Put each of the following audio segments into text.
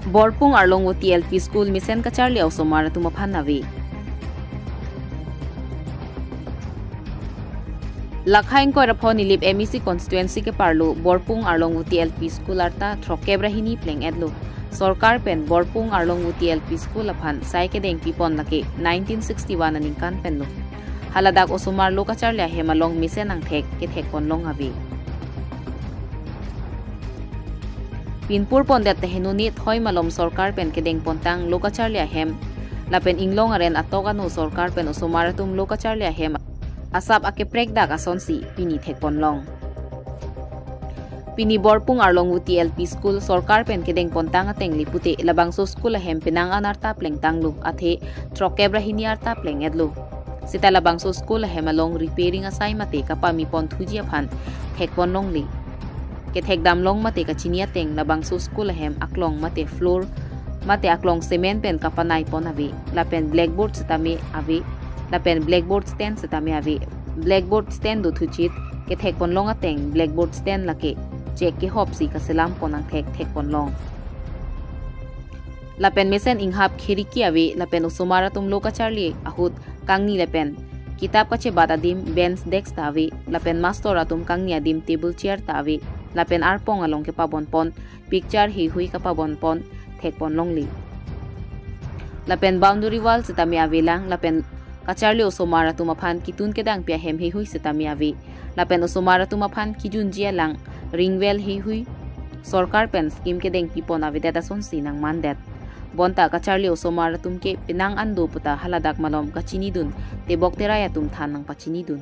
Borpung Arlong TLP School Misen Kacharli Osomara Tumaphan Navi. Lakhain ko rapon nilip MEC constituency ke parlo Borpung Arlong TLP School arta Trokebrahini pleng edlo. Sorkar pen Borpung Arlong TLP School aphan sai ke deng pipon lake 1961 aningkan penlo. Haladak Osomar lo Kacharli hemalong Misen ang thek ke thek ponlong avi. Pinpur pondet tehenunit hoy malom sorkar pen kedeng pontang lokacharlia hem lapen inglong aren atokano sorkar pen osomaratum lokacharlia hem asap ake prekdak asonsi pini thek ponlong Pini Borpung Arlong TLP School sorkar pen kedeng pontang ateng lipute labangso school hem pinang anarta pleng tanglu athe Trokebrahini arta pleng edlu sita labangso school hem along repairing asai mate kapami pon thuji aphan thek ponlong li Kethek damlong mate kachinia teng labangso school hem aklong mate floor mate aklong cement pen kapanai pon ave lapen blackboard setame ave lapen blackboard stand setame ave blackboard stand do thuchit kethek ponlong ateng blackboard stand lake check ke hopsi kaselam ponang thek ponlong lapen mesen inghap khiriki ave lapen usomara tum lokacharli ahut kangni lapen kitab kache badadim bench desk tave lapen master atum kangni adim table chair tave lapen arpong along ke pabon pon picture hi hui ka pabon pon thek pon longli lapen boundary wall setami avelang lapen kacharli osomara tumaphan kitun kedang pia hem hi hui setami ave lapen osomara tumaphan kijun jia lang ringwell hi hui sorkar pen scheme kedeng pipon ave data son sinang mandat bonta kacharli osomara tumke pinang ando puta haladak malom kachini dun tebok teraya tum thanang pachini dun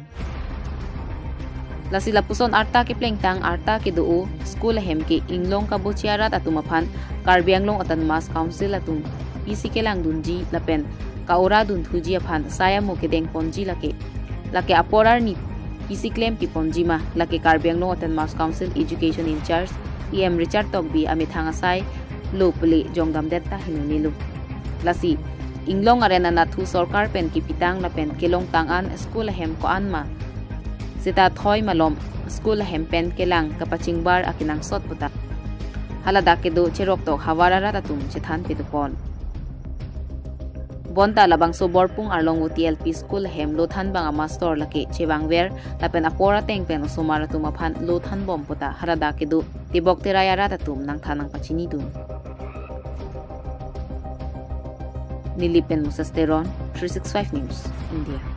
Lasila puson arta ke plengtang arta ke doo school hem ke inglong ka bochiarat atumaphan Karbianglong atan mas council atum PC ke lang dunji lapen kaura dun thuji aphan saya mo ke deng ponji lake aporar ni PC claim pi ponji ma lake Karbianglong atan mas council education in charge EM Richard Togbi amit hanga sai lopli jongdam detta hinunilu lasi inglong arena nathu sarkar pen ki pitang lapen kelong tangan school hem ko anma Sita thoy malom school hempen kelang kapachingbar akinang sot puta halada kedo cherok tok hawara tatum chithan pitupon bonta labangso Borpung Arlong TLP School hem lothan banga master lake chewangwer lapen apora teng pen osomara tumaphan lothan bom puta halada kedo tibok teraya tatum nang thanang pachini dun Nilipen Musasteron 365 News India